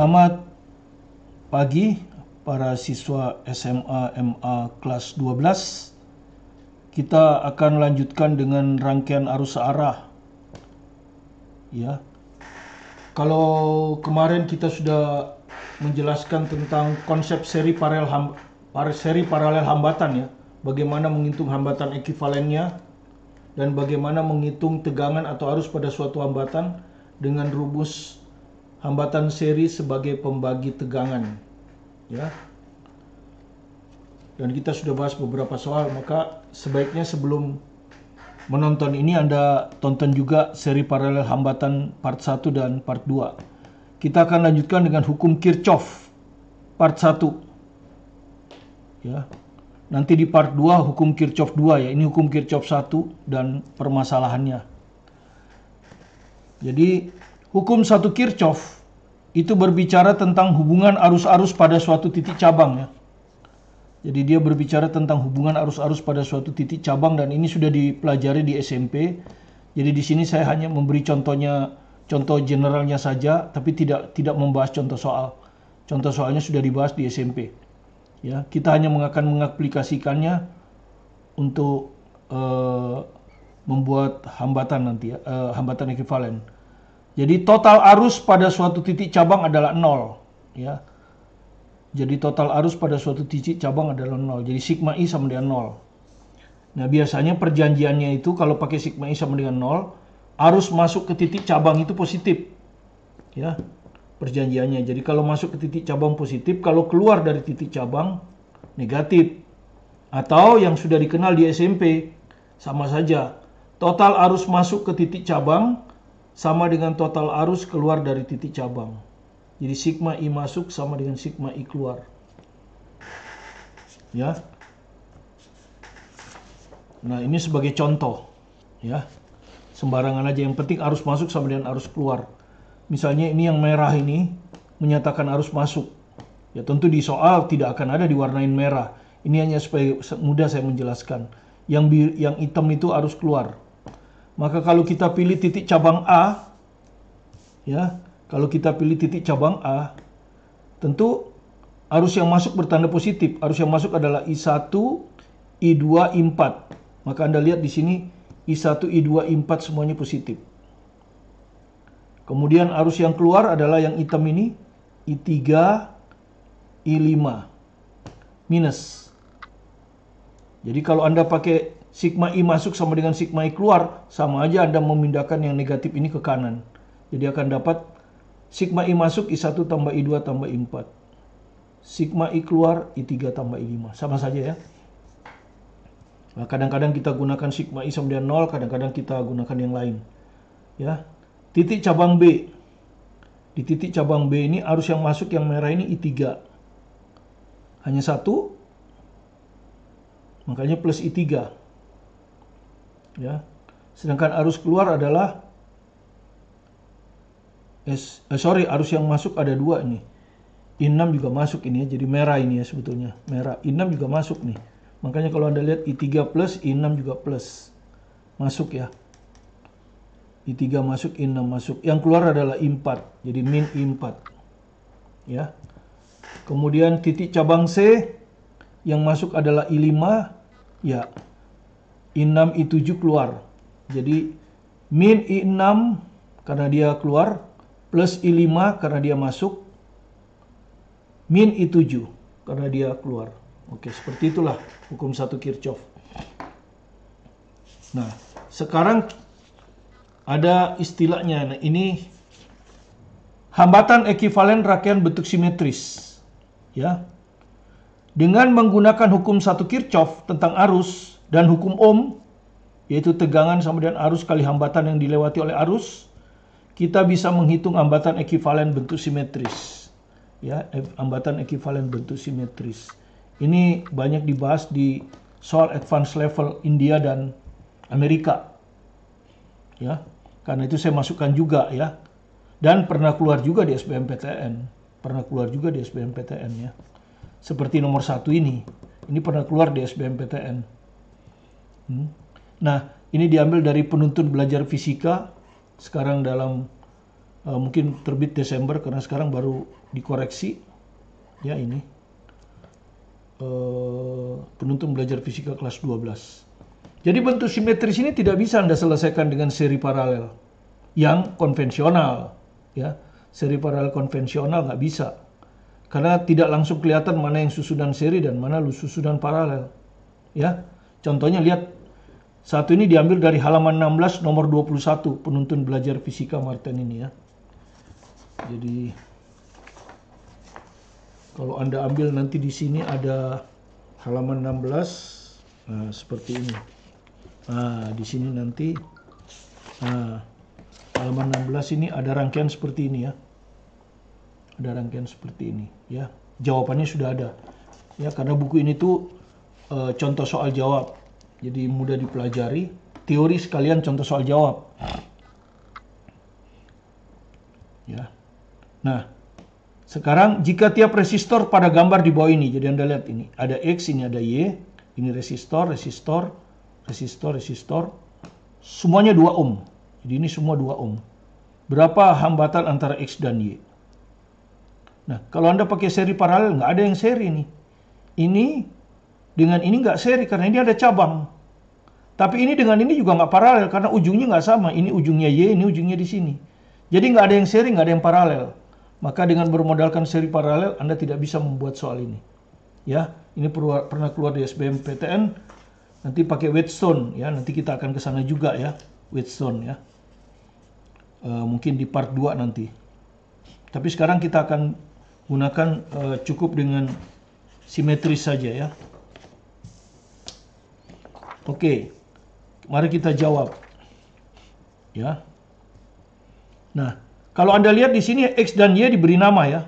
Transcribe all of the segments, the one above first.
Selamat pagi para siswa SMA MA kelas 12. Kita akan lanjutkan dengan rangkaian arus searah. Ya. Kalau kemarin kita sudah menjelaskan tentang konsep seri paralel hambatan ya. Bagaimana menghitung hambatan ekuivalennya dan bagaimana menghitung tegangan atau arus pada suatu hambatan dengan rumus hambatan seri sebagai pembagi tegangan, ya. Dan kita sudah bahas beberapa soal, maka sebaiknya sebelum menonton ini Anda tonton juga seri paralel hambatan part 1 dan part 2. Kita akan lanjutkan dengan hukum Kirchhoff part 1. Ya. Nanti di part 2 hukum Kirchhoff 2 ya. Ini hukum Kirchhoff 1 dan permasalahannya. Jadi hukum 1 Kirchhoff itu berbicara tentang hubungan arus-arus pada suatu titik cabang ya. Jadi dia berbicara tentang hubungan arus-arus pada suatu titik cabang dan ini sudah dipelajari di SMP. Jadi di sini saya hanya memberi contohnya, contoh generalnya saja, tapi tidak membahas contoh soal. Contoh soalnya sudah dibahas di SMP. Ya, kita hanya akan mengaplikasikannya untuk membuat hambatan nanti ya, hambatan ekuivalen. Jadi total arus pada suatu titik cabang adalah 0 ya. Jadi total arus pada suatu titik cabang adalah 0. Jadi sigma I sama dengan 0. Nah, biasanya perjanjiannya itu kalau pakai sigma I sama dengan 0, arus masuk ke titik cabang itu positif. Ya. Perjanjiannya. Jadi kalau masuk ke titik cabang positif, kalau keluar dari titik cabang negatif. Atau yang sudah dikenal di SMP sama saja. Total arus masuk ke titik cabang sama dengan total arus keluar dari titik cabang. Jadi sigma I masuk sama dengan sigma I keluar. Ya. Nah, ini sebagai contoh. Ya. Sembarangan aja, yang penting arus masuk sama dengan arus keluar. Misalnya ini yang merah ini menyatakan arus masuk. Ya, tentu di soal tidak akan ada diwarnain merah. Ini hanya supaya mudah saya menjelaskan. Yang hitam itu arus keluar. Maka kalau kita pilih titik cabang A, ya, kalau kita pilih titik cabang A, tentu arus yang masuk bertanda positif. Arus yang masuk adalah I1, I2, I4. Maka Anda lihat di sini I1, I2, I4 semuanya positif. Kemudian arus yang keluar adalah yang hitam ini, I3, I5, minus. Jadi kalau Anda pakai sigma I masuk sama dengan sigma I keluar, sama aja Anda memindahkan yang negatif ini ke kanan. Jadi akan dapat sigma I masuk I1 tambah I2 tambah I4. Sigma I keluar I3 tambah I5. Sama saja ya. Nah, kadang-kadang kita gunakan sigma I sama dengan 0, kadang-kadang kita gunakan yang lain. Ya. Titik cabang B. Di titik cabang B ini arus yang masuk yang merah ini I3. Hanya satu. Makanya plus I3. Ya. Sedangkan arus keluar adalah arus yang masuk ada dua nih. I6 juga masuk ini ya, jadi merah ini ya sebetulnya. Merah. I6 juga masuk nih. Makanya kalau Anda lihat I3 plus, I6 juga plus. Masuk ya. I3 masuk, I6 masuk. Yang keluar adalah I4. Jadi min I4. Ya. Kemudian titik cabang C yang masuk adalah I5. Ya. I6, I7 keluar. Jadi min I6 karena dia keluar, plus I5 karena dia masuk, min I7 karena dia keluar. Oke, seperti itulah hukum 1 Kirchhoff. Nah, sekarang ada istilahnya. Nah, ini hambatan ekuivalen rangkaian bentuk simetris. Ya. Dengan menggunakan hukum 1 Kirchhoff tentang arus dan hukum Ohm, yaitu tegangan sama dengan arus kali hambatan yang dilewati oleh arus, kita bisa menghitung hambatan ekuivalen bentuk simetris. Ya, hambatan ekuivalen bentuk simetris. Ini banyak dibahas di soal advanced level India dan Amerika. Ya, karena itu saya masukkan juga ya. Dan pernah keluar juga di SBMPTN. Pernah keluar juga di SBMPTN ya. Seperti nomor 1 ini. Ini pernah keluar di SBMPTN. Nah, ini diambil dari penuntut belajar fisika sekarang dalam Mungkin terbit Desember karena sekarang baru dikoreksi. Ya ini. Penuntun belajar fisika kelas 12. Jadi bentuk simetris ini tidak bisa Anda selesaikan dengan seri paralel yang konvensional. Ya, seri paralel konvensional nggak bisa. Karena tidak langsung kelihatan mana yang susunan seri dan mana susunan paralel. Ya, contohnya lihat, satu ini diambil dari halaman 16 nomor 21 penuntun belajar fisika Martin ini ya. Jadi kalau Anda ambil nanti di sini ada halaman 16, nah, seperti ini. Nah, di sini nanti, nah, halaman 16 ini ada rangkaian seperti ini ya. Ada rangkaian seperti ini ya. Jawabannya sudah ada. Ya, karena buku ini tuh contoh soal jawab. Jadi mudah dipelajari, teori sekalian contoh soal jawab. Ya. Nah, sekarang jika tiap resistor pada gambar di bawah ini, jadi Anda lihat ini, ada X, ini ada Y, ini resistor, semuanya 2 ohm. Jadi ini semua 2 ohm. Berapa hambatan antara X dan Y? Nah, kalau Anda pakai seri paralel, nggak ada yang seri nih. Ini dengan ini nggak seri karena ini ada cabang. Tapi ini dengan ini juga nggak paralel karena ujungnya nggak sama. Ini ujungnya Y, ini ujungnya di sini. Jadi nggak ada yang seri, nggak ada yang paralel. Maka dengan bermodalkan seri paralel, Anda tidak bisa membuat soal ini. Ya, ini pernah keluar di SBMPTN. Nanti pakai Wheatstone ya. Nanti kita akan ke sana juga ya, Wheatstone ya. Mungkin di part 2 nanti. Tapi sekarang kita akan gunakan cukup dengan simetris saja ya. Oke, mari kita jawab. Ya. Nah, kalau Anda lihat di sini X dan Y diberi nama ya.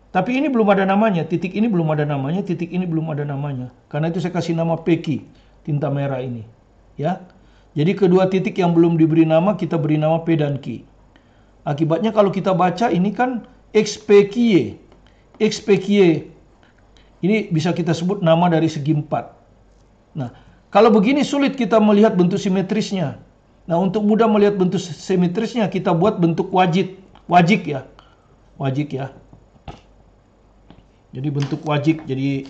Tapi ini belum ada namanya, titik ini belum ada namanya, titik ini belum ada namanya. Karena itu saya kasih nama PQ, tinta merah ini. Ya. Jadi kedua titik yang belum diberi nama kita beri nama P dan Q. Akibatnya kalau kita baca ini kan XPQY. XPQY ini bisa kita sebut nama dari segi 4. Nah, kalau begini sulit kita melihat bentuk simetrisnya. Nah, untuk mudah melihat bentuk simetrisnya kita buat bentuk wajik ya. Wajik ya. Jadi bentuk wajik. Jadi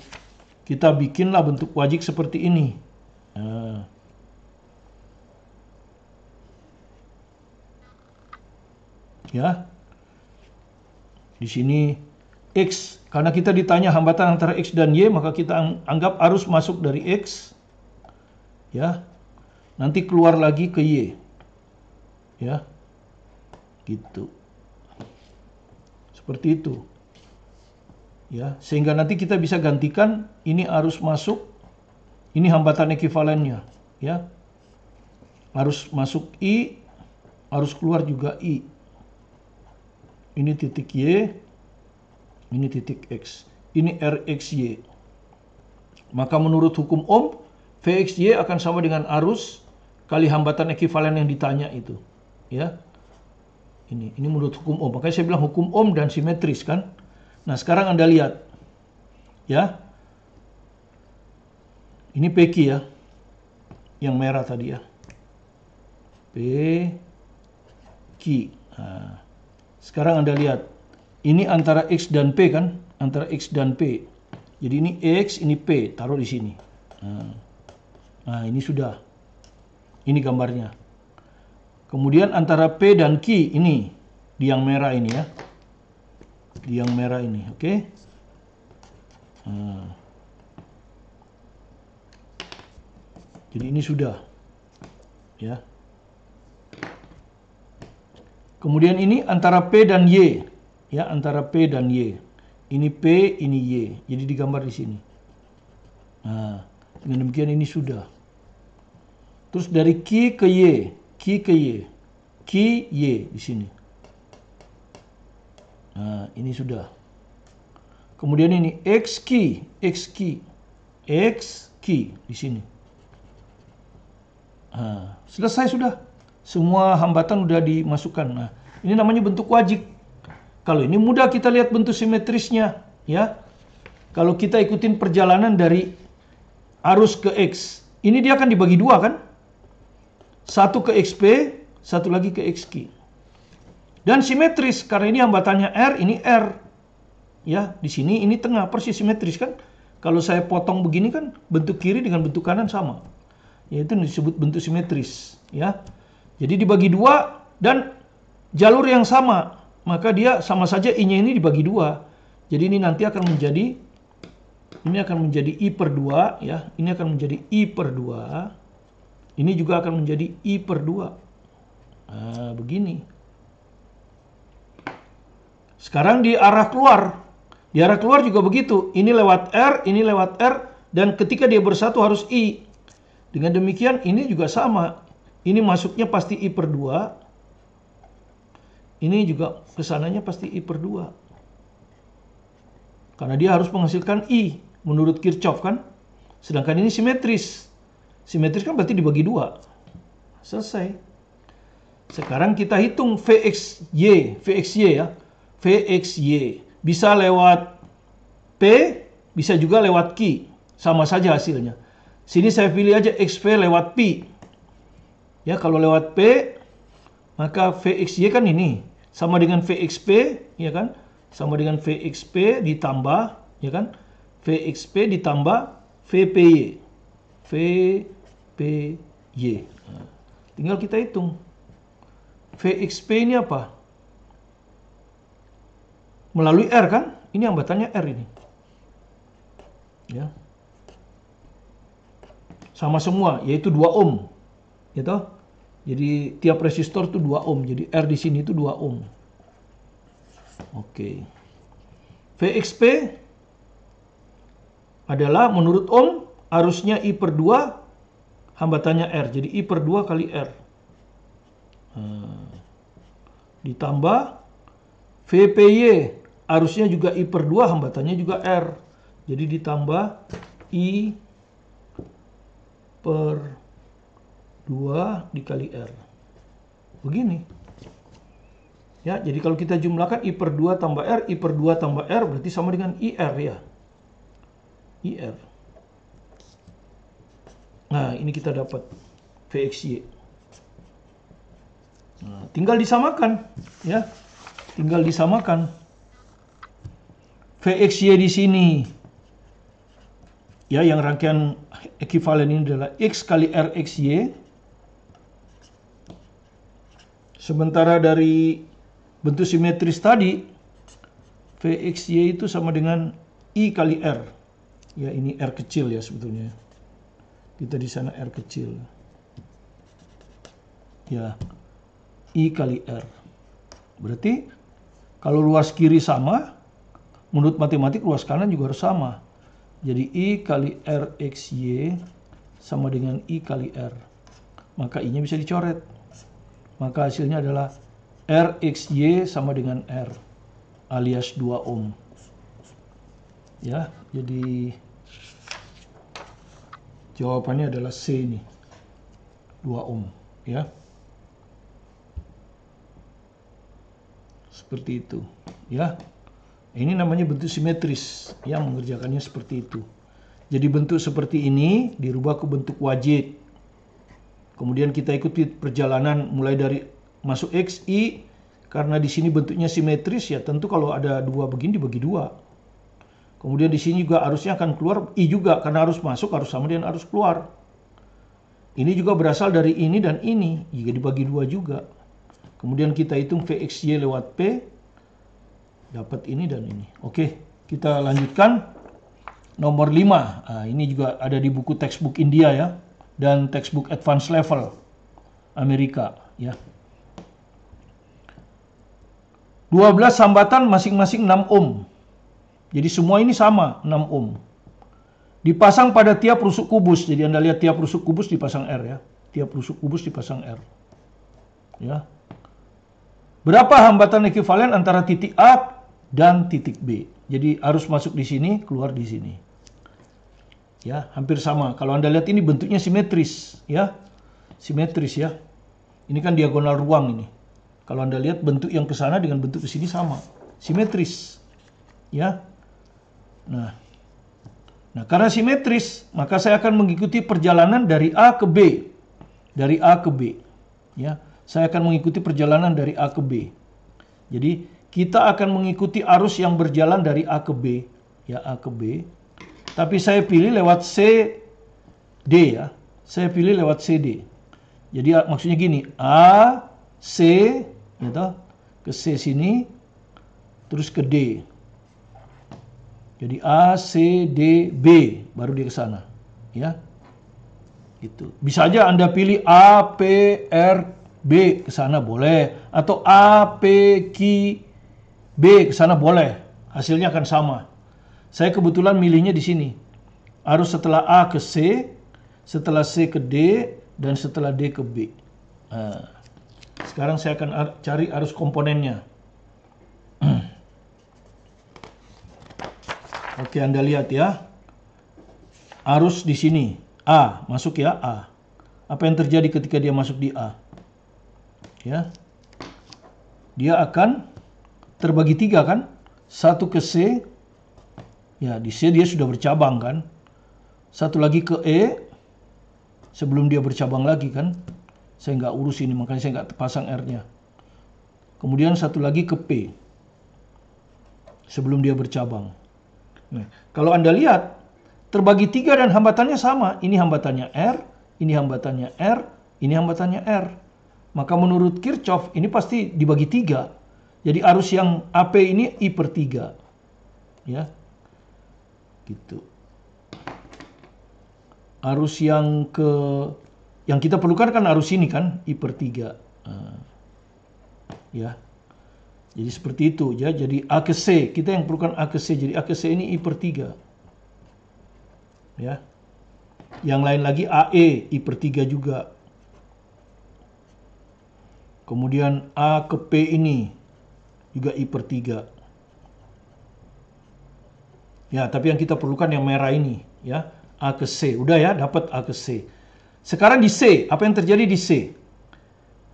kita bikinlah bentuk wajik seperti ini. Nah. Ya. Di sini X, karena kita ditanya hambatan antara X dan Y, maka kita anggap arus masuk dari X. Ya. Nanti keluar lagi ke Y. Ya. Gitu. Seperti itu. Ya, sehingga nanti kita bisa gantikan ini arus masuk, ini hambatan ekivalennya, ya. Arus masuk I, arus keluar juga I. Ini titik Y, ini titik X. Ini RXY. Maka menurut hukum Ohm, VXY akan sama dengan arus kali hambatan ekivalen yang ditanya itu. Ya. Ini menurut hukum Ohm. Makanya saya bilang hukum Ohm dan simetris kan. Nah, sekarang Anda lihat. Ya. Ini PQ ya. Yang merah tadi ya. PQ. Nah. Sekarang Anda lihat, ini antara X dan P kan? Antara X dan P. Jadi ini X, ini P, taruh di sini. Nah, ini sudah. Ini gambarnya. Kemudian antara P dan Q, ini. Di yang merah ini ya. Di yang merah ini, oke? Nah. Jadi ini sudah. Ya. Kemudian ini antara P dan Y. Ya, antara P dan Y. Ini P, ini Y. Jadi digambar di sini. Nah, dengan demikian ini sudah. Terus dari Q ke Y. Q ke Y. Q, Y di sini. Nah, ini sudah. Kemudian ini X, Q. X, Q. X, Q di sini. Nah, selesai sudah. Semua hambatan sudah dimasukkan. Nah, ini namanya bentuk wajik. Kalau ini mudah kita lihat bentuk simetrisnya, ya. Kalau kita ikutin perjalanan dari arus ke X, ini dia akan dibagi 2 kan? Satu ke XP, satu lagi ke XQ. Dan simetris karena ini hambatannya R, ini R. Ya, di sini ini tengah, persis simetris kan? Kalau saya potong begini kan bentuk kiri dengan bentuk kanan sama. Yaitu disebut bentuk simetris, ya. Jadi dibagi dua dan jalur yang sama, maka dia sama saja I-nya ini dibagi dua. Jadi ini nanti akan menjadi, ini akan menjadi I per 2, ya. Ini akan menjadi I per 2. Ini juga akan menjadi I per 2. Nah, begini. Sekarang di arah keluar. Di arah keluar juga begitu. Ini lewat R, ini lewat R. Dan ketika dia bersatu harus I. Dengan demikian ini juga sama. Ini masuknya pasti I per 2. Ini juga kesananya pasti I per 2. Karena dia harus menghasilkan I. Menurut Kirchhoff kan. Sedangkan ini simetris. Simetris kan berarti dibagi 2. Selesai. Sekarang kita hitung VXY. VXY ya. VXY. Bisa lewat P, bisa juga lewat Q. Sama saja hasilnya. Sini saya pilih aja XP lewat P. Ya, kalau lewat P, maka VXY kan ini. Sama dengan VXP, ya kan? Sama dengan VXP ditambah, ya kan? VXP ditambah VPY. VPY. Nah, tinggal kita hitung. VXP ini apa? Melalui R kan? Ini hambatannya R ini. Ya. Sama semua, yaitu 2 ohm. Gitu. Jadi tiap resistor itu 2 ohm. Jadi R di sini itu 2 ohm. Oke. VXP adalah menurut ohm arusnya I per 2, hambatannya R. Jadi I per 2 kali R. Ditambah VPY, arusnya juga I per 2, hambatannya juga R. Jadi ditambah I per 2 dikali R. Begini. Ya, jadi kalau kita jumlahkan I per 2 tambah R, I per 2 tambah R, berarti sama dengan IR ya. IR. Nah, ini kita dapat VXY. Nah, tinggal disamakan. Ya, tinggal disamakan. VXY di sini, ya, yang rangkaian ekivalen ini adalah X kali RXY. Sementara dari bentuk simetris tadi, VXY itu sama dengan I kali R. Ya, ini R kecil ya sebetulnya. Kita di sana R kecil. Ya, I kali R. Berarti kalau luas kiri sama, menurut matematik luas kanan juga harus sama. Jadi I kali RXY sama dengan I kali R. Maka I-nya bisa dicoret. Maka hasilnya adalah RXY sama dengan R alias 2 ohm. Ya, jadi jawabannya adalah C ini. 2 ohm, ya. Seperti itu, ya. Ini namanya bentuk simetris, yang mengerjakannya seperti itu. Jadi bentuk seperti ini dirubah ke bentuk wajib. Kemudian kita ikuti perjalanan mulai dari masuk X, I, karena di sini bentuknya simetris ya, tentu kalau ada dua begini dibagi 2. Kemudian di sini juga arusnya akan keluar I juga, karena arus masuk harus sama dengan arus keluar. Ini juga berasal dari ini dan ini, jika dibagi 2 juga. Kemudian kita hitung VXY lewat P, dapat ini dan ini. Oke, kita lanjutkan. Nomor 5. Nah, ini juga ada di buku textbook India ya, dan textbook advanced level Amerika ya. 12 hambatan masing-masing 6 ohm. Jadi semua ini sama, 6 ohm. Dipasang pada tiap rusuk kubus. Jadi Anda lihat tiap rusuk kubus dipasang R ya. Tiap rusuk kubus dipasang R. Ya. Berapa hambatan ekivalen antara titik A dan titik B? Jadi arus masuk di sini, keluar di sini. Ya, hampir sama. Kalau Anda lihat ini bentuknya simetris, ya. Simetris ya. Ini kan diagonal ruang ini. Kalau Anda lihat bentuk yang ke sana dengan bentuk ke sini sama. Simetris. Ya. Nah, karena simetris, maka saya akan mengikuti perjalanan dari A ke B. Dari A ke B. Ya, saya akan mengikuti perjalanan dari A ke B. Jadi kita akan mengikuti arus yang berjalan dari A ke B, ya A ke B. Tapi saya pilih lewat CD ya. Saya pilih lewat CD. Jadi maksudnya gini, A, C, gitu, ke C sini, terus ke D. Jadi A, C, D, B, baru dia ke sana, ya. Gitu. Bisa aja Anda pilih A, P, R, B ke sana boleh, atau A, P, Q, B ke sana boleh. Hasilnya akan sama. Saya kebetulan milihnya di sini. Arus setelah A ke C, setelah C ke D, dan setelah D ke B. Nah, sekarang saya akan cari arus komponennya. Oke, Anda lihat ya. Arus di sini. A, masuk ya A. Apa yang terjadi ketika dia masuk di A? Ya. Dia akan terbagi 3 kan? Satu ke C. Ya, di C dia sudah bercabang kan? Satu lagi ke E. Sebelum dia bercabang lagi kan? Saya nggak urus ini, makanya saya nggak pasang R-nya. Kemudian satu lagi ke P. Sebelum dia bercabang. Nah, kalau Anda lihat, terbagi 3 dan hambatannya sama. Ini hambatannya R, ini hambatannya R, ini hambatannya R. Maka menurut Kirchhoff, ini pasti dibagi 3. Jadi arus yang AP ini I per 3. Ya. Gitu. Arus yang kita perlukan kan arus ini kan, I per 3. Ya. Jadi seperti itu ya. Jadi A ke C, kita yang perlukan A ke C. Jadi A ke C ini I per 3. Ya. Yang lain lagi AE I per 3 juga. Kemudian A ke P ini juga I per 3. Ya, tapi yang kita perlukan yang merah ini ya. A ke C. Udah ya, dapat A ke C. Sekarang di C, apa yang terjadi di C?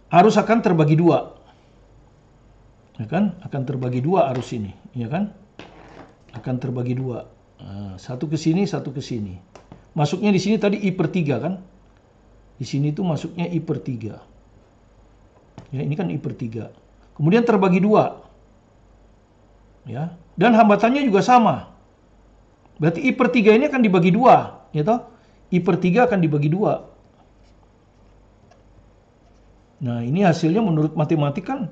Arus akan terbagi 2. Ya kan? Akan terbagi 2 arus ini, ya kan? Akan terbagi 2. Nah, satu ke sini, satu ke sini. Masuknya di sini tadi I per 3 kan? Di sini tuh masuknya I per 3. Ya, ini kan I per 3. Kemudian terbagi 2. Ya. Dan hambatannya juga sama. Berarti I per 3 ini akan dibagi 2, ya toh? I per 3 akan dibagi 2. Nah, ini hasilnya menurut matematik kan,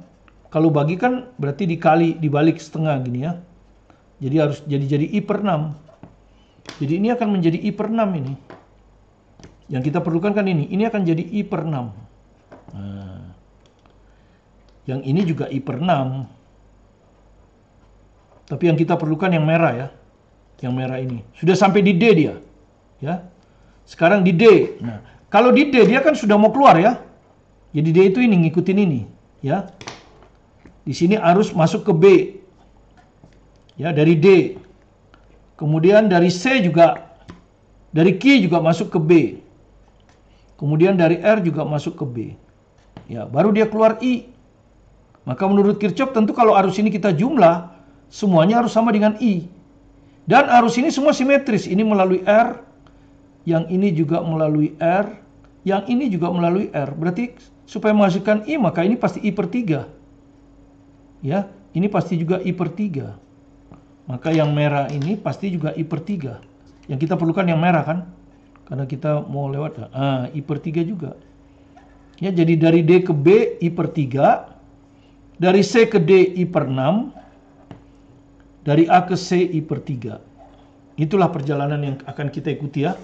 kalau bagi kan berarti dibalik setengah gini ya. Jadi harus jadi I per 6. Jadi ini akan menjadi I per 6 ini. Yang kita perlukan kan ini. Ini akan jadi I per 6. Nah, yang ini juga I per 6. Tapi yang kita perlukan yang merah ya. Yang merah ini. Sudah sampai di D dia. Ya. Sekarang di D. Nah, kalau di D dia kan sudah mau keluar ya. Jadi D itu ini ngikutin ini. Ya. Di sini arus masuk ke B. Ya, dari D. Kemudian dari C juga, dari Q juga masuk ke B. Kemudian dari R juga masuk ke B. Ya, baru dia keluar I. Maka menurut Kirchhoff tentu kalau arus ini kita jumlah, semuanya harus sama dengan I. Dan arus ini semua simetris. Ini melalui R, yang ini juga melalui R, yang ini juga melalui R. Berarti supaya menghasilkan I, maka ini pasti I per 3. Ya, ini pasti juga I per 3. Maka yang merah ini pasti juga I per 3. Yang kita perlukan yang merah kan? Karena kita mau lewat. I per 3 juga. Ya, jadi dari D ke B I per 3. Dari C ke D I per 6. Dari A ke C I per 3. Itulah perjalanan yang akan kita ikuti ya.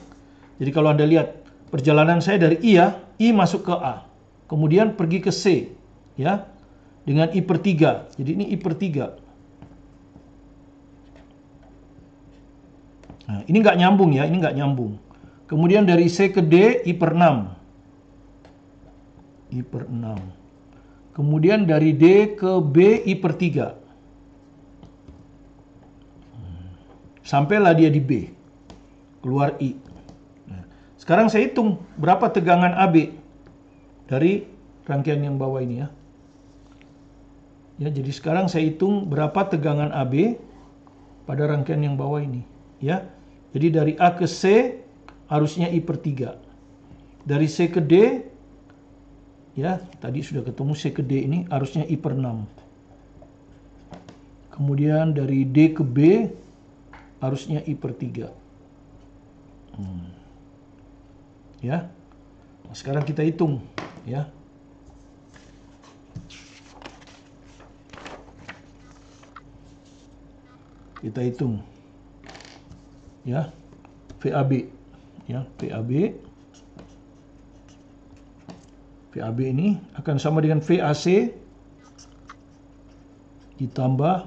Jadi kalau Anda lihat perjalanan saya dari I ya. I masuk ke A. Kemudian pergi ke C. Ya. Dengan I per 3. Jadi ini I per 3. Nah, ini nggak nyambung ya, ini nggak nyambung. Kemudian dari C ke D, I per 6. I per 6. Kemudian dari D ke B, I per 3. Sampailah dia di B. Keluar I. Nah, sekarang saya hitung berapa tegangan AB dari rangkaian yang bawah ini ya. Ya, jadi sekarang saya hitung berapa tegangan AB pada rangkaian yang bawah ini. Ya. Jadi dari A ke C harusnya I per 3. Dari C ke D, ya tadi sudah ketemu C ke D ini harusnya I per 6. Kemudian dari D ke B arusnya I per 3. Ya. Nah, sekarang kita hitung ya. Kita hitung ya. VAB ya, VAB ini akan sama dengan VAC ditambah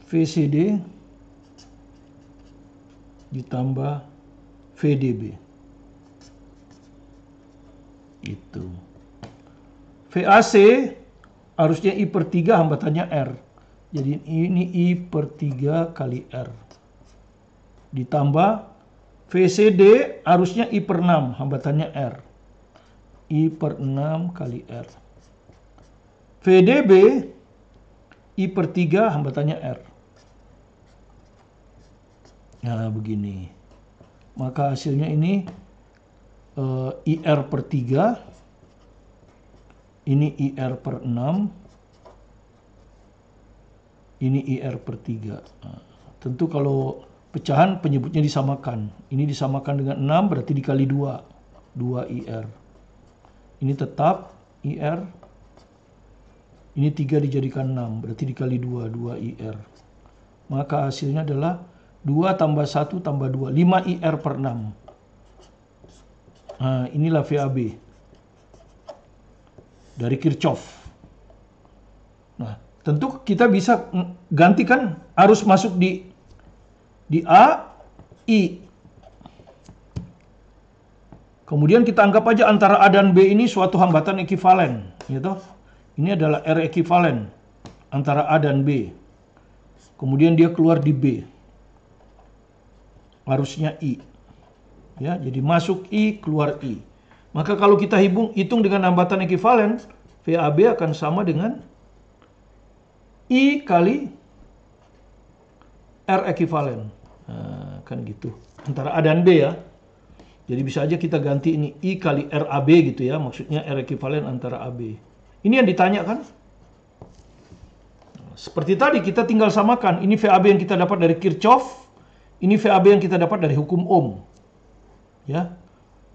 VCD ditambah VDB. Itu. VAC harusnya I per 3, hambatannya R. Jadi ini I per 3 kali R. Ditambah VCD harusnya I per 6, hambatannya R. I per 6 kali R. VDB I per 3, hambatannya R. Nah, begini. Maka hasilnya ini IR per 3, ini IR per 6, ini IR per 3. Nah, tentu kalau pecahan penyebutnya disamakan. Ini disamakan dengan 6 berarti dikali 2. 2 IR. Ini tetap IR. Ini 3 dijadikan 6 berarti dikali 2. 2 IR. Maka hasilnya adalah 2 tambah 1 tambah 2. 5 IR per 6. Nah, inilah VAB dari Kirchhoff. Nah, tentu kita bisa gantikan arus masuk di A, I. Kemudian kita anggap aja antara A dan B ini suatu hambatan ekivalen, gitu. Ini adalah R ekivalen antara A dan B. Kemudian dia keluar di B. Arusnya I. Ya, jadi masuk I, keluar I. Maka kalau kita hitung dengan hambatan ekivalen, VAB akan sama dengan I kali R ekivalen. Nah, kan gitu. Antara A dan B ya. Jadi bisa aja kita ganti ini I kali RAB gitu ya. Maksudnya R ekivalen antara AB. Ini yang ditanya kan? Seperti tadi kita tinggal samakan. Ini VAB yang kita dapat dari Kirchhoff. Ini VAB yang kita dapat dari hukum Ohm. Ya.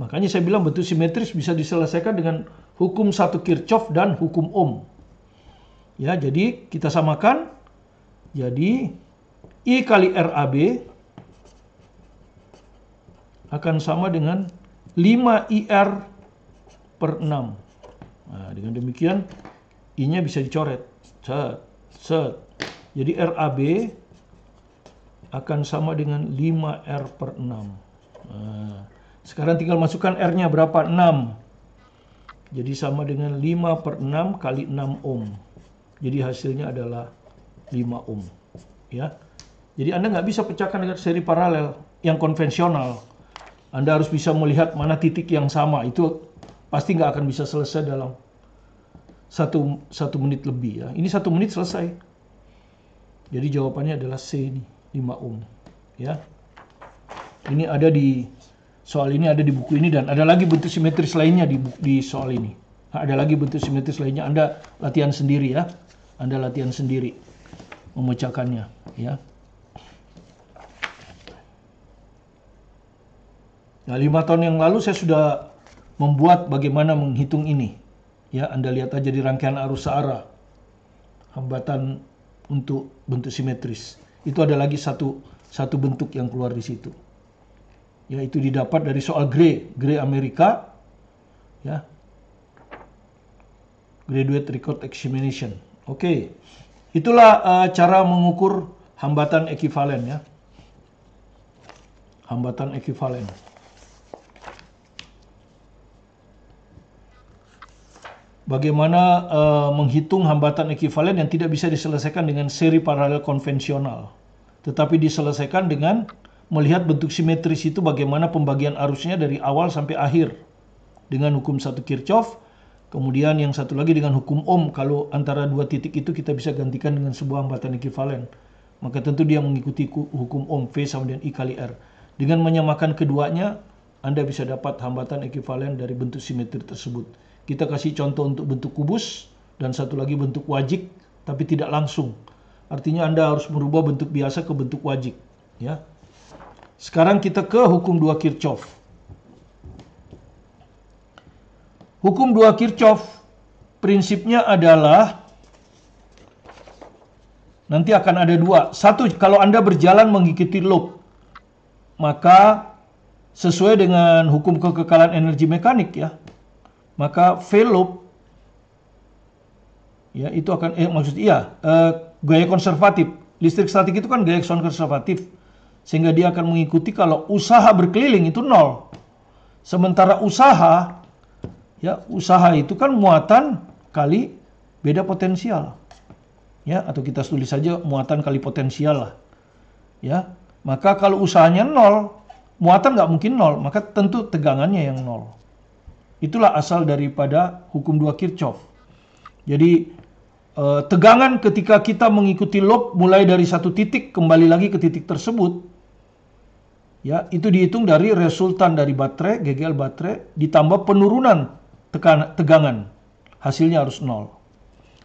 Makanya saya bilang bentuk simetris bisa diselesaikan dengan hukum 1 Kirchhoff dan hukum Ohm. Ya, jadi kita samakan. Jadi I kali RAB akan sama dengan 5 IR per 6. Nah, dengan demikian I-nya bisa dicoret. Set. Jadi RAB akan sama dengan 5R per 6. Nah, sekarang tinggal masukkan R-nya berapa? 6. Jadi sama dengan 5 per 6 kali 6 ohm. Jadi hasilnya adalah 5 ohm. Ya. Jadi Anda nggak bisa pecahkan dengan seri paralel yang konvensional. Anda harus bisa melihat mana titik yang sama. Itu pasti nggak akan bisa selesai dalam satu menit lebih. Ya. Ini 1 menit selesai. Jadi jawabannya adalah C ini, 5 ohm. Ya. Ini ada di soal ini, ada di buku ini, dan ada lagi bentuk simetris lainnya di soal ini. Ada lagi bentuk simetris lainnya. Anda latihan sendiri ya. Anda latihan sendiri memecahkannya. Ya. Nah, 5 tahun yang lalu saya sudah membuat bagaimana menghitung ini. Ya, Anda lihat aja di rangkaian arus searah. Hambatan untuk bentuk simetris. Itu ada lagi satu bentuk yang keluar di situ. Ya, itu didapat dari soal Gray Amerika. Ya. Graduate Record Examination. Oke. Itulah cara mengukur hambatan ekivalen ya. Hambatan ekivalen. Bagaimana menghitung hambatan ekivalen yang tidak bisa diselesaikan dengan seri paralel konvensional, tetapi diselesaikan dengan melihat bentuk simetris itu bagaimana pembagian arusnya dari awal sampai akhir dengan hukum 1 Kirchhoff, kemudian yang satu lagi dengan hukum Ohm. Kalau antara dua titik itu kita bisa gantikan dengan sebuah hambatan ekivalen, maka tentu dia mengikuti hukum Ohm, V sama dengan I kali R. Dengan menyamakan keduanya, Anda bisa dapat hambatan ekivalen dari bentuk simetri tersebut. Kita kasih contoh untuk bentuk kubus dan satu lagi bentuk wajik, tapi tidak langsung. Artinya Anda harus merubah bentuk biasa ke bentuk wajib, ya. Sekarang kita ke hukum 2 Kirchhoff. Hukum 2 Kirchhoff prinsipnya adalah nanti akan ada dua. Satu, kalau Anda berjalan mengikuti loop, maka sesuai dengan hukum kekekalan energi mekanik, ya, maka V loop, ya, itu akan gaya konservatif. Listrik statik itu kan gaya konservatif, sehingga dia akan mengikuti kalau usaha berkeliling itu 0. Sementara usaha, ya, usaha itu kan muatan kali beda potensial, ya, atau kita tulis saja muatan kali potensial lah, ya. Maka kalau usahanya 0, muatan nggak mungkin 0, maka tentu tegangannya yang 0. Itulah asal daripada hukum 2 Kirchhoff. Jadi tegangan ketika kita mengikuti loop mulai dari satu titik kembali lagi ke titik tersebut, ya, itu dihitung dari resultan dari baterai, GGL baterai, ditambah penurunan tegangan. Hasilnya harus 0.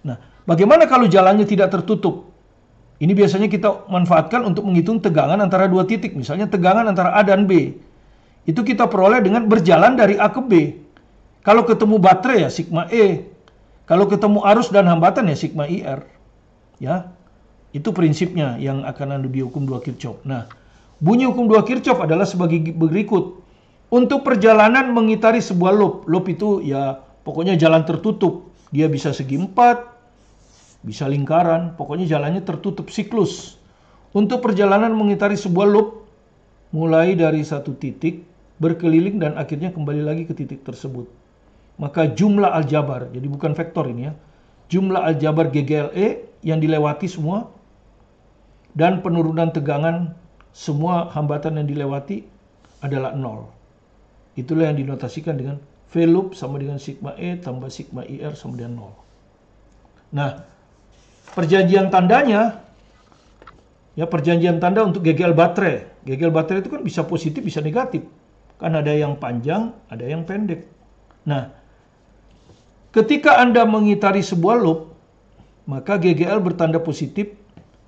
Nah, bagaimana kalau jalannya tidak tertutup? Ini biasanya kita manfaatkan untuk menghitung tegangan antara dua titik. Misalnya tegangan antara A dan B. Itu kita peroleh dengan berjalan dari A ke B. Kalau ketemu baterai ya sigma E. Kalau ketemu arus dan hambatan ya sigma IR. Ya. Itu prinsipnya yang akan ada di hukum 2 Kirchhoff. Nah, bunyi hukum 2 Kirchhoff adalah sebagai berikut. Untuk perjalanan mengitari sebuah loop. Loop itu ya pokoknya jalan tertutup. Dia bisa segi 4, bisa lingkaran, pokoknya jalannya tertutup, siklus. Untuk perjalanan mengitari sebuah loop, mulai dari satu titik, berkeliling dan akhirnya kembali lagi ke titik tersebut. Maka jumlah aljabar, jadi bukan vektor ini ya, jumlah aljabar GGLE yang dilewati semua, dan penurunan tegangan semua hambatan yang dilewati adalah 0. Itulah yang dinotasikan dengan V loop sama dengan sigma E tambah sigma IR sama dengan 0. Nah, perjanjian tandanya, ya, perjanjian tanda untuk GGL baterai. GGL baterai itu kan bisa positif, bisa negatif. Kan ada yang panjang, ada yang pendek. Nah, ketika Anda mengitari sebuah loop, maka GGL bertanda positif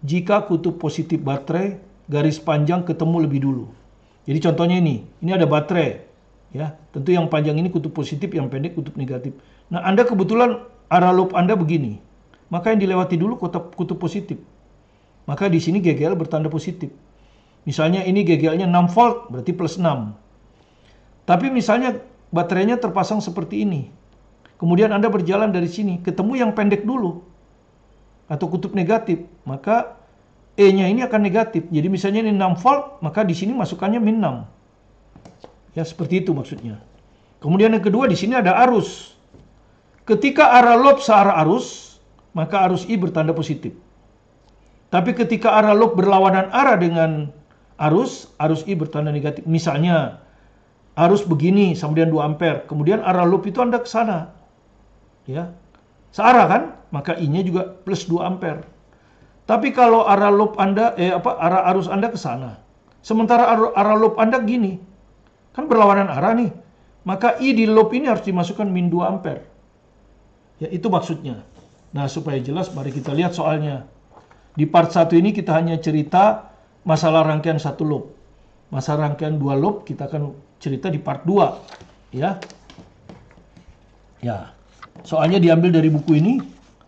jika kutub positif baterai garis panjang ketemu lebih dulu. Jadi contohnya ini ada baterai, ya. Tentu yang panjang ini kutub positif, yang pendek kutub negatif. Nah, Anda kebetulan arah loop Anda begini, maka yang dilewati dulu kutub positif. Maka di sini GGL bertanda positif. Misalnya ini GGL-nya 6 volt, berarti plus 6. Tapi misalnya baterainya terpasang seperti ini. Kemudian Anda berjalan dari sini, ketemu yang pendek dulu, atau kutub negatif, maka E-nya ini akan negatif. Jadi misalnya ini 6 volt, maka di sini masukannya min 6. Ya, seperti itu maksudnya. Kemudian yang kedua, di sini ada arus. Ketika arah loop searah arus, maka arus I bertanda positif. Tapi ketika arah loop berlawanan arah dengan arus I bertanda negatif. Misalnya, arus begini sama dengan 2 ampere, kemudian arah loop itu Anda ke sana. Ya. Searah kan? Maka I-nya juga plus 2 ampere. Tapi kalau arah loop Anda arah arus Anda ke sana. Sementara arah loop Anda gini. Kan berlawanan arah nih. Maka I di loop ini harus dimasukkan min 2 ampere. Ya, itu maksudnya. Nah, supaya jelas mari kita lihat soalnya. Di part 1 ini kita hanya cerita masalah rangkaian satu loop. Masalah rangkaian 2 loop kita akan cerita di part 2, ya. Ya. Soalnya diambil dari buku ini,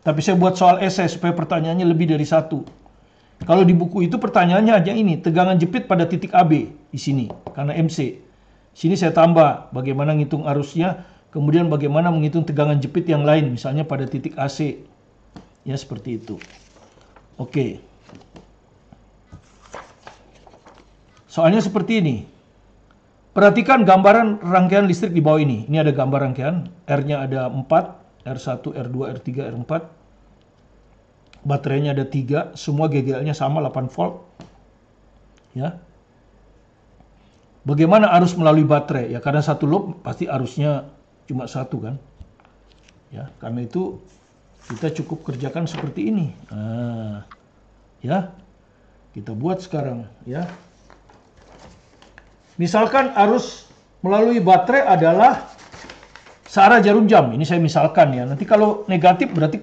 tapi saya buat soal esai supaya pertanyaannya lebih dari satu. Kalau di buku itu pertanyaannya hanya ini, tegangan jepit pada titik AB di sini karena MC. Sini saya tambah bagaimana ngitung arusnya, kemudian bagaimana menghitung tegangan jepit yang lain, misalnya pada titik AC. Ya, seperti itu. Oke. Soalnya seperti ini. Perhatikan gambaran rangkaian listrik di bawah ini. Ini ada gambar rangkaian. R-nya ada 4, R1, R2, R3, R4. Baterainya ada 3. Semua GGL-nya sama 8 volt. Ya. Bagaimana arus melalui baterai? Ya, karena satu loop pasti arusnya cuma satu kan. Ya, karena itu kita cukup kerjakan seperti ini. Nah, ya. Kita buat sekarang, ya. Misalkan arus melalui baterai adalah searah jarum jam. Ini saya misalkan ya. Nanti kalau negatif berarti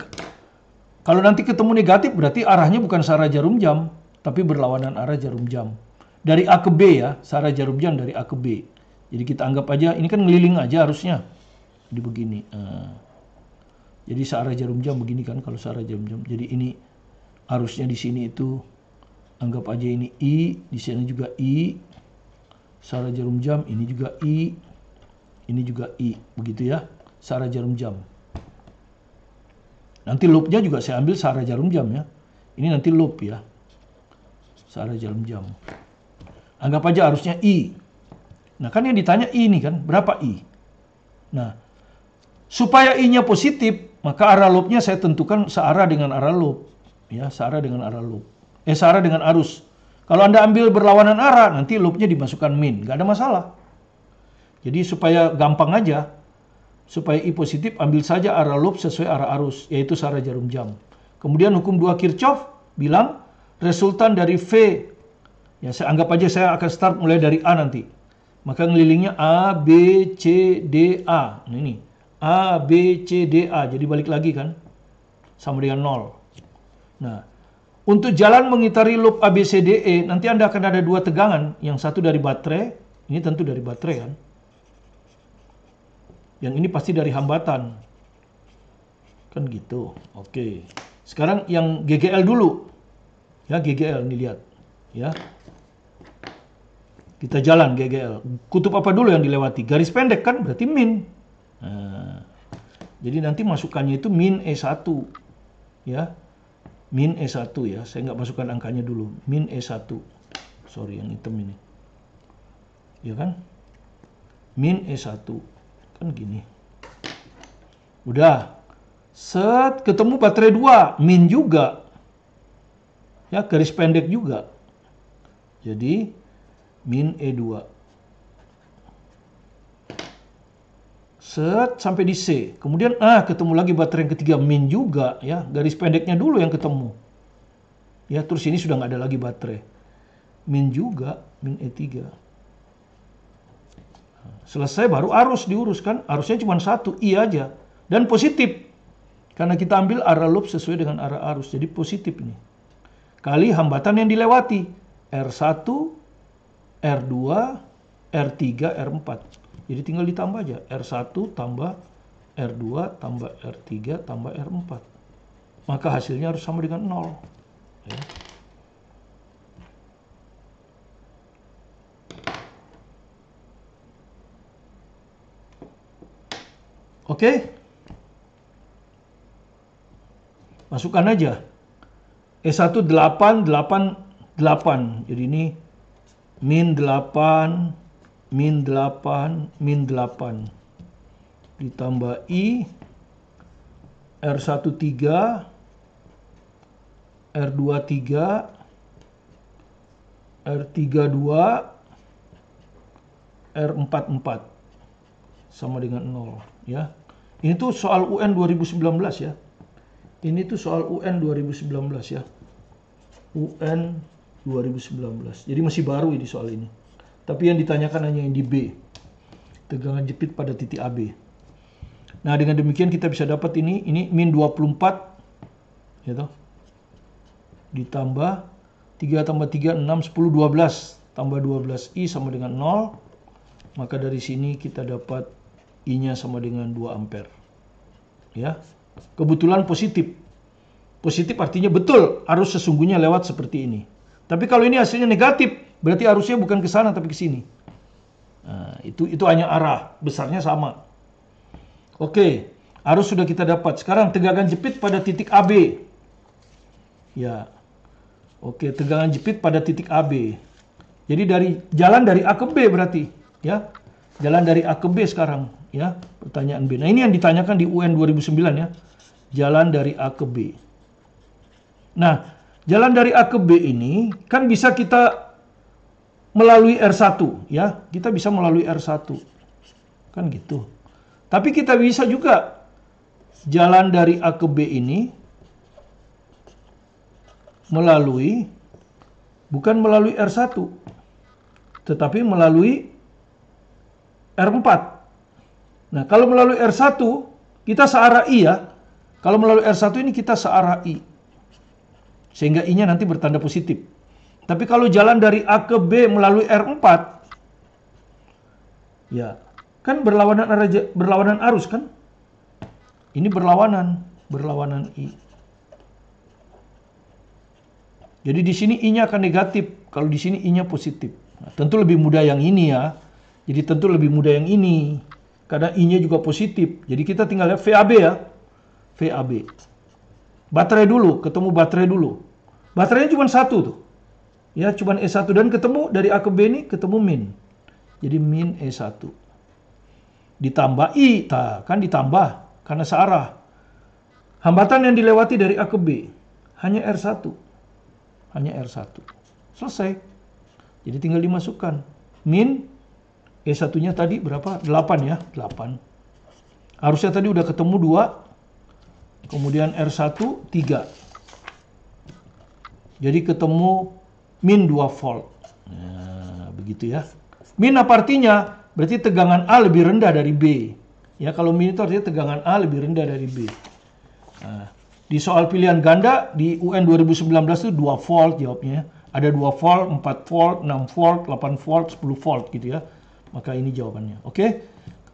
Kalau nanti ketemu negatif berarti arahnya bukan searah jarum jam, tapi berlawanan arah jarum jam. Dari A ke B ya, searah jarum jam dari A ke B. Jadi kita anggap aja ini kan ngeliling aja harusnya. Jadi begini. Jadi searah jarum jam begini kan kalau searah jarum jam. Jadi ini harusnya di sini itu anggap aja ini I, di sini juga I. Searah jarum jam ini juga I. Ini juga I, begitu ya. Searah jarum jam. Nanti loopnya juga saya ambil searah jarum jam ya. Ini nanti loop ya. Searah jarum jam. Anggap aja harusnya I. Nah kan yang ditanya I ini kan, berapa I? Nah, supaya I-nya positif, maka arah loopnya saya tentukan searah dengan arah loop. Ya, searah dengan arah loop. Searah dengan arus. Kalau Anda ambil berlawanan arah, nanti loopnya dimasukkan min. Nggak ada masalah. Jadi supaya gampang aja, supaya I positif, ambil saja arah loop sesuai arah arus, yaitu searah jarum jam. Kemudian hukum 2 Kirchhoff bilang, resultan dari V, ya saya anggap aja saya akan start mulai dari A nanti. Maka ngelilingnya A, B, C, D, A. Nah ini, A, B, C, D, A. Jadi balik lagi kan, sama dengan 0. Nah, untuk jalan mengitari loop A, B, C, D, E, nanti Anda akan ada 2 tegangan. Yang satu dari baterai, ini tentu dari baterai kan. Yang ini pasti dari hambatan. Kan gitu. Oke. Sekarang yang GGL dulu. Ya, GGL ini lihat. Ya. Kita jalan GGL. Kutub apa dulu yang dilewati? Garis pendek kan berarti min. Nah, jadi nanti masukannya itu min E1. Ya. Min E1 ya. Saya nggak masukkan angkanya dulu. Min E1. Sorry yang hitam ini. Ya kan? Min E1. Kan gini. Udah. Set, ketemu baterai 2. Min juga. Ya, garis pendek juga. Jadi, min E2. Set, sampai di C. Kemudian, ketemu lagi baterai yang ketiga. Min juga. Ya, garis pendeknya dulu yang ketemu. Ya, terus ini sudah nggak ada lagi baterai. Min juga, min E3. Selesai baru arus diuruskan. Arusnya cuma satu, I aja. Dan positif. Karena kita ambil arah loop sesuai dengan arah arus. Jadi positif ini. Kali hambatan yang dilewati. R1, R2, R3, R4. Jadi tinggal ditambah aja. R1 tambah R2 tambah R3 tambah R4. Maka hasilnya harus sama dengan 0. Ya. Oke. Masukkan aja. E1 8, 8, 8. Jadi ini min 8, min 8, min 8. Ditambah I, R1 3, R2 3, R3 2, R4 4. Sama dengan 0. Ya. Ini tuh soal UN 2019 ya. Ini tuh soal UN 2019 ya. UN 2019. Jadi masih baru ini soal ini. Tapi yang ditanyakan hanya yang di B. Tegangan jepit pada titik AB. Nah, dengan demikian kita bisa dapat ini min 24 ya toh. Ditambah 3 tambah 3 6 10 12 tambah 12 I sama dengan 0. Maka dari sini kita dapat I-nya sama dengan 2 ampere. Ya. Kebetulan positif. Positif artinya betul arus sesungguhnya lewat seperti ini. Tapi kalau ini hasilnya negatif, berarti arusnya bukan ke sana tapi ke sini. Nah, itu hanya arah, besarnya sama. Oke, arus sudah kita dapat. Sekarang tegangan jepit pada titik AB. Ya. Oke, tegangan jepit pada titik AB. Jadi jalan dari A ke B berarti, ya. Jalan dari A ke B sekarang, ya. Pertanyaan B. Nah, ini yang ditanyakan di UN 2009 ya. Jalan dari A ke B. Nah, jalan dari A ke B ini kan bisa kita melalui R1 ya. Kita bisa melalui R1. Kan gitu. Tapi kita bisa juga jalan dari A ke B ini bukan melalui R1, tetapi melalui R4. Nah, kalau melalui R1 kita searah I ya. Kalau melalui R1 ini kita searah I. Sehingga I-nya nanti bertanda positif. Tapi kalau jalan dari A ke B melalui R4, ya, kan berlawanan arus kan? Ini berlawanan I. Jadi di sini I-nya akan negatif, kalau di sini I-nya positif. Nah, tentu lebih mudah yang ini ya. Jadi tentu lebih mudah yang ini. Karena I-nya juga positif. Jadi kita tinggal lihat VAB ya. VAB. Baterai dulu, ketemu baterai dulu. Baterainya cuma satu tuh. Ya, cuma E1 dan ketemu dari A ke B ini ketemu min. Jadi min E1. Ditambah I, kan ditambah karena searah. Hambatan yang dilewati dari A ke B hanya R1. Hanya R1. Selesai. Jadi tinggal dimasukkan. Min E1-nya tadi berapa? 8 ya, 8. Harusnya tadi udah ketemu 2. Kemudian R1 3. Jadi ketemu min 2 volt. Nah, begitu ya. Min apa artinya? Berarti tegangan A lebih rendah dari B. Ya, kalau min itu artinya tegangan A lebih rendah dari B. Nah, di soal pilihan ganda di UN 2019 itu 2 volt jawabnya. Ada 2 volt, 4 volt, 6 volt, 8 volt, 10 volt gitu ya. Maka ini jawabannya. Oke?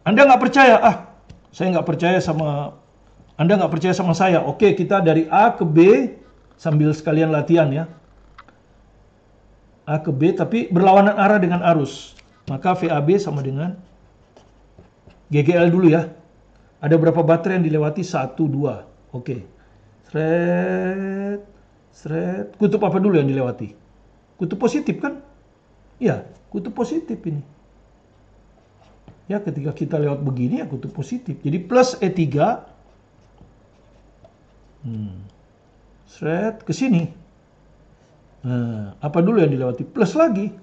Anda nggak percaya? Saya nggak percaya sama Anda nggak percaya sama saya. Oke, kita dari A ke B sambil sekalian latihan ya. A ke B tapi berlawanan arah dengan arus. Maka VAB sama dengan GGL dulu ya. Ada berapa baterai yang dilewati? 1, 2. Oke. Sret. Kutub apa dulu yang dilewati? Kutub positif kan? Ya, kutub positif ini. Ya, ketika kita lewat begini ya kutub positif. Jadi plus E3. Sret ke sini. Nah, apa dulu yang dilewati? Plus lagi.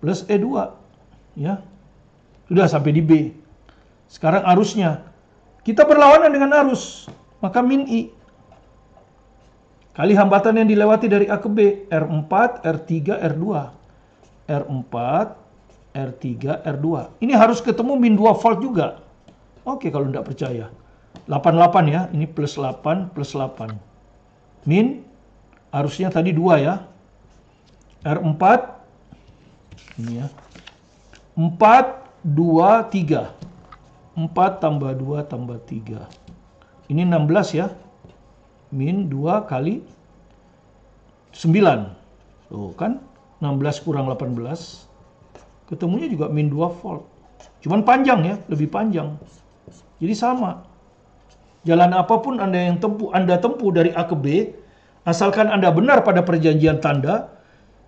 Plus E2. Ya. Sudah sampai di B. Sekarang arusnya. Kita berlawanan dengan arus. Maka min I. Kali hambatan yang dilewati dari A ke B. R4, R3, R2. R4, R3, R2. Ini harus ketemu min 2 volt juga. Oke, kalau tidak percaya. 88 ya. Ini plus 8, plus 8. Min. Arusnya tadi 2 ya. R4. Ini ya. 4, 2, 3. 4 tambah 2 tambah 3. Ini 16 ya. Min 2 kali 9. Tuh kan. 16 kurang 18. Ketemunya juga min 2 volt. Cuman panjang ya. Lebih panjang. Jadi sama. Jalan apapun Anda tempuh dari A ke B. Asalkan Anda benar pada perjanjian tanda.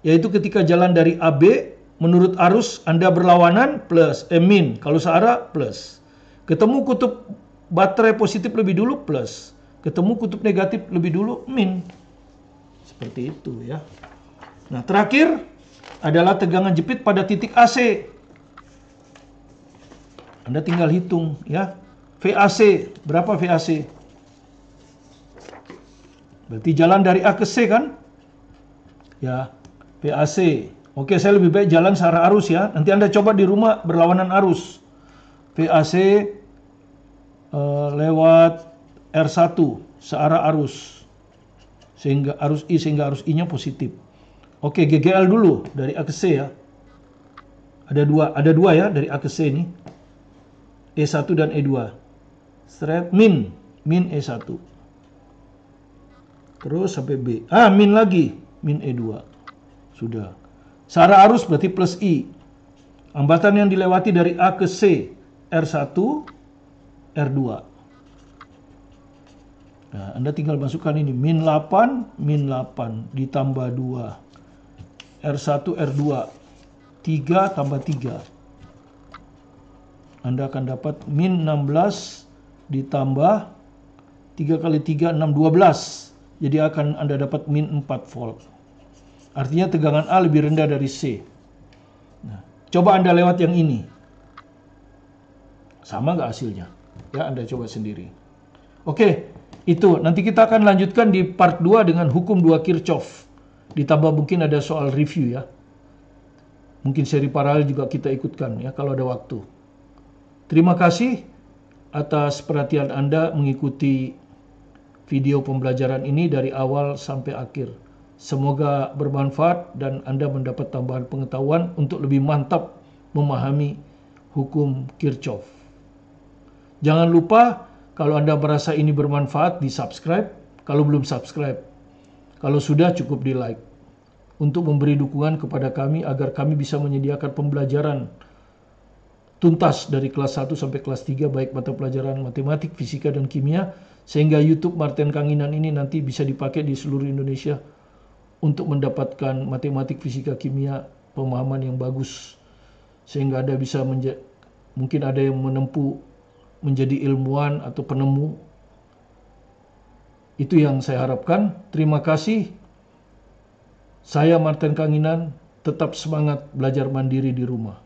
Yaitu ketika jalan dari AB. Menurut arus Anda berlawanan plus. Min. Kalau searah plus. Ketemu kutub baterai positif lebih dulu plus. Ketemu kutub negatif lebih dulu min. Seperti itu ya. Nah, terakhir adalah tegangan jepit pada titik AC. Anda tinggal hitung ya. VAC, berapa VAC? Berarti jalan dari A ke C kan? Ya, VAC. Oke, saya lebih baik jalan searah arus ya. Nanti Anda coba di rumah berlawanan arus. VAC lewat R1 searah arus. Sehingga arus I-nya positif. Oke, GGL dulu dari A ke C ya. Ada dua ya dari A ke C ini. E1 dan E2. Seret min E1. Terus sampai B. Min lagi, min E2. Sudah. Searah arus berarti plus I. Hambatan yang dilewati dari A ke C, R1, R2. Nah, Anda tinggal masukkan ini, min 8 ditambah 2. R1, R2. 3 tambah 3. Anda akan dapat min 16 ditambah 3 kali 3, 6, 12. Jadi akan Anda dapat min 4 volt. Artinya tegangan A lebih rendah dari C. Nah, coba Anda lewat yang ini. Sama nggak hasilnya? Ya, Anda coba sendiri. Oke, itu. Nanti kita akan lanjutkan di part 2 dengan hukum 2 Kirchhoff. Ditambah mungkin ada soal review ya. Mungkin seri paralel juga kita ikutkan ya kalau ada waktu. Terima kasih. atas perhatian Anda mengikuti video pembelajaran ini dari awal sampai akhir. Semoga bermanfaat dan Anda mendapat tambahan pengetahuan untuk lebih mantap memahami hukum Kirchhoff. Jangan lupa kalau Anda merasa ini bermanfaat di-subscribe, kalau belum subscribe. Kalau sudah cukup di-like. Untuk memberi dukungan kepada kami agar kami bisa menyediakan pembelajaran tuntas dari kelas 1 sampai kelas 3 baik mata pelajaran matematik, fisika, dan kimia, sehingga YouTube Martin Kanginan ini nanti bisa dipakai di seluruh Indonesia untuk mendapatkan matematik, fisika, kimia, pemahaman yang bagus, sehingga Anda bisa mungkin ada yang menempuh menjadi ilmuwan atau penemu. Itu yang saya harapkan. Terima kasih. Saya Martin Kanginan, tetap semangat belajar mandiri di rumah.